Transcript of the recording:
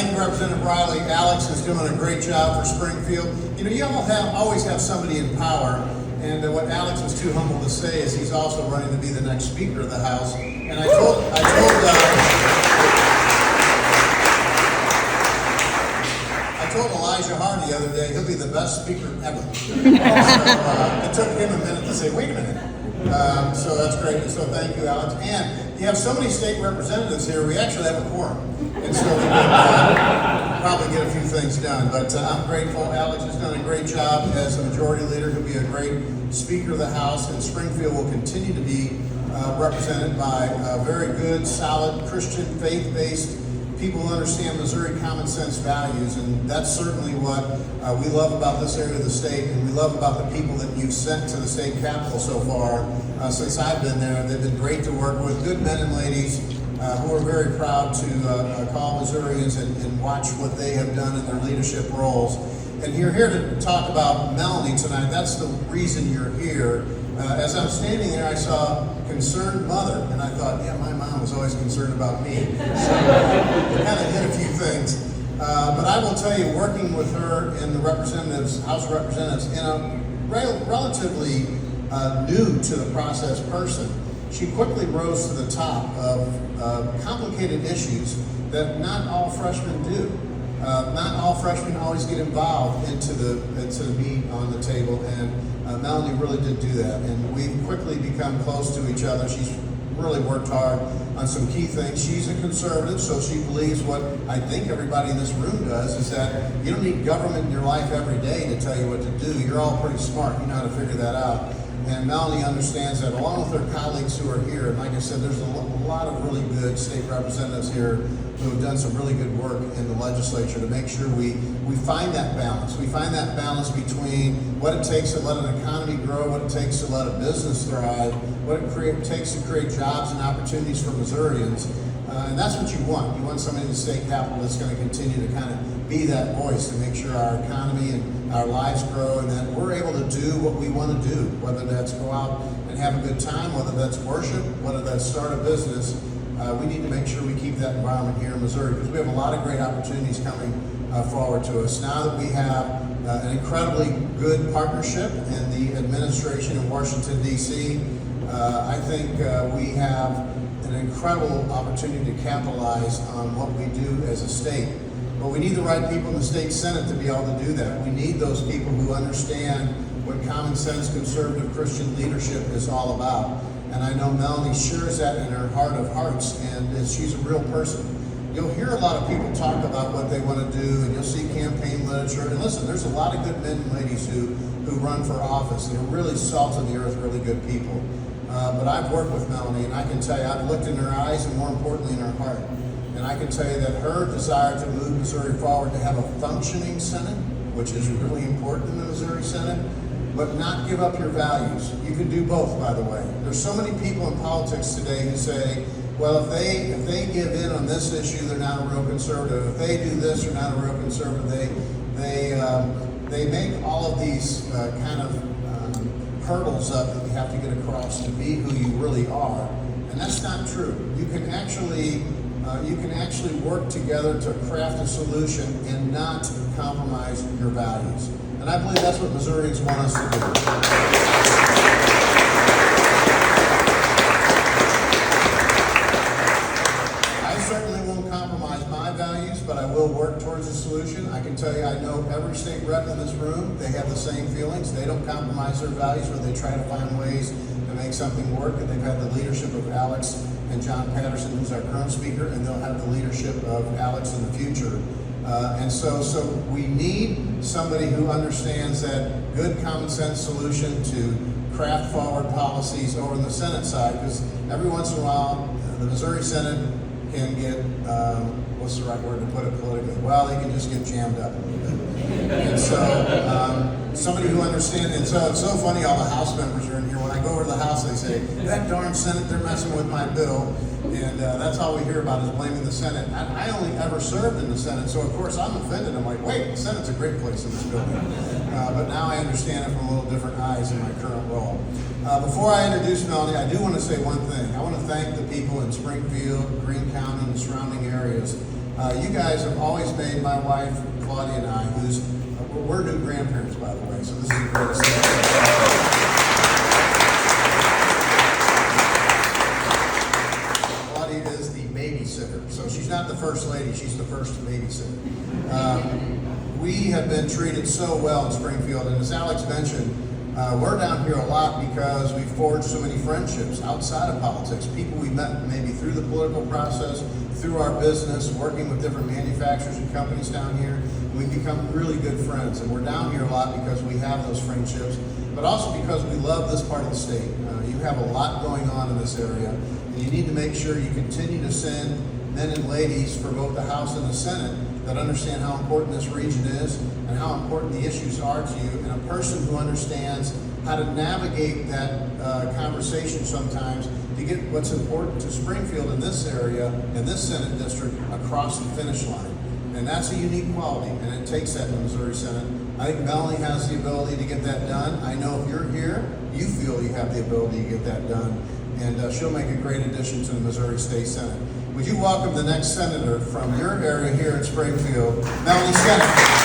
thank you, Representative Riley. Alex is doing a great job for Springfield. You know, you always have somebody in power, and what Alex was too humble to say is he's also running to be the next Speaker of the House. And I told Elijah Hard the other day he'll be the best speaker ever. It took him a minute to say, wait a minute. So that's great. So thank you, Alex. And you have so many state representatives here, we actually have a quorum. And so we can probably get a few things done. But I'm grateful. Alex has done a great job as a majority leader. He'll be a great Speaker of the House. And Springfield will continue to be represented by very good, solid, Christian, faith-based people who understand Missouri common sense values, and that's certainly what we love about this area of the state, and we love about the people that you've sent to the state capitol so far since I've been there. They've been great to work with, good men and ladies who are very proud to call Missourians and watch what they have done in their leadership roles. And you're here to talk about Melanie tonight. That's the reason you're here. As I'm standing there, I saw concerned mother, and I thought, yeah, my mom was always concerned about me. So it kind of hit a few things. But I will tell you, working with her in the House of Representatives, in a relatively new to the process person, she quickly rose to the top of complicated issues that not all freshmen do. Not all freshmen always get involved into the meat on the table, and Melanie really did do that, and we've quickly become close to each other. She's really worked hard on some key things. She's a conservative, so she believes what I think everybody in this room does, is that you don't need government in your life every day to tell you what to do. You're all pretty smart. You know how to figure that out. And Melanie understands that, along with her colleagues who are here. And like I said, there's a lot of really good state representatives here who have done some really good work in the legislature to make sure we find that balance. We find that balance between what it takes to let an economy grow, what it takes to let a business thrive, what it takes to create jobs and opportunities for Missourians. And that's what you want. You want somebody in the state capitol that's going to continue to kind of be that voice to make sure our economy and our lives grow, and that we're able to do what we want to do, whether that's go out and have a good time, whether that's worship, whether that's start a business. We need to make sure we keep that environment here in Missouri, because we have a lot of great opportunities coming forward to us. Now that we have an incredibly good partnership in the administration in Washington, D.C., I think we have an incredible opportunity to capitalize on what we do as a state. But we need the right people in the state Senate to be able to do that. We need those people who understand what common sense, conservative Christian leadership is all about. And I know Melanie shares that in her heart of hearts, and she's a real person. You'll hear a lot of people talk about what they want to do, and you'll see campaign literature. And listen, there's a lot of good men and ladies who run for office and are really salt of the earth, really good people. But I've worked with Melanie, and I can tell you, I've looked in her eyes and more importantly in her heart. And I can tell you that her desire to move Missouri forward, to have a functioning Senate, which is really important in the Missouri Senate, but not give up your values. You can do both, by the way. There's so many people in politics today who say, well, if they give in on this issue, they're not a real conservative. If they do this, they're not a real conservative. They make all of these kind of hurdles up that you have to get across to be who you really are, and that's not true. You can actually work together to craft a solution and not compromise your values. And I believe that's what Missourians want us to do. I certainly won't compromise my values, but I will work towards a solution. I can tell you, I know every state rep in this room, they have the same feelings. They don't compromise their values, but they try to find ways to make something work. And they've had the leadership of Alex and John Patterson, who's our current speaker, and they'll have the leadership of Alex in the future. And so we need somebody who understands that good common sense solution to craft forward policies over on the Senate side, because every once in a while, the Missouri Senate can get, what's the right word to put it politically? Well, they can just get jammed up a little bit. And so somebody who understands, and so it's so funny, all the House members are in here. When I go over to the House, they say, that darn Senate, they're messing with my bill. And that's all we hear about is blaming the Senate. I only ever served in the Senate, so of course I'm offended. I'm like, wait, the Senate's a great place in this building. But now I understand it from a little different eyes in my current role. Before I introduce Melanie, I do want to say one thing. I want to thank the people in Springfield, Greene County, and the surrounding areas You guys have always made my wife, Claudia, and I, we're new grandparents, by the way, so this is a great celebration. Claudia is the babysitter, so she's not the first lady, she's the first babysitter. We have been treated so well in Springfield, and as Alex mentioned, we're down here a lot because we've forged so many friendships outside of politics. People we met maybe through the political process, through our business, working with different manufacturers and companies down here. We've become really good friends, and we're down here a lot because we have those friendships, but also because we love this part of the state. You have a lot going on in this area, and you need to make sure you continue to send men and ladies for both the House and the Senate that understand how important this region is and how important the issues are to you, and a person who understands how to navigate that conversation sometimes to get what's important to Springfield in this area, in this Senate district, across the finish line. And that's a unique quality, and it takes that in the Missouri Senate. I think Melanie has the ability to get that done. I know if you're here, you feel you have the ability to get that done, and she'll make a great addition to the Missouri State Senate. Would you welcome the next senator from your area here in Springfield, Melanie Senate?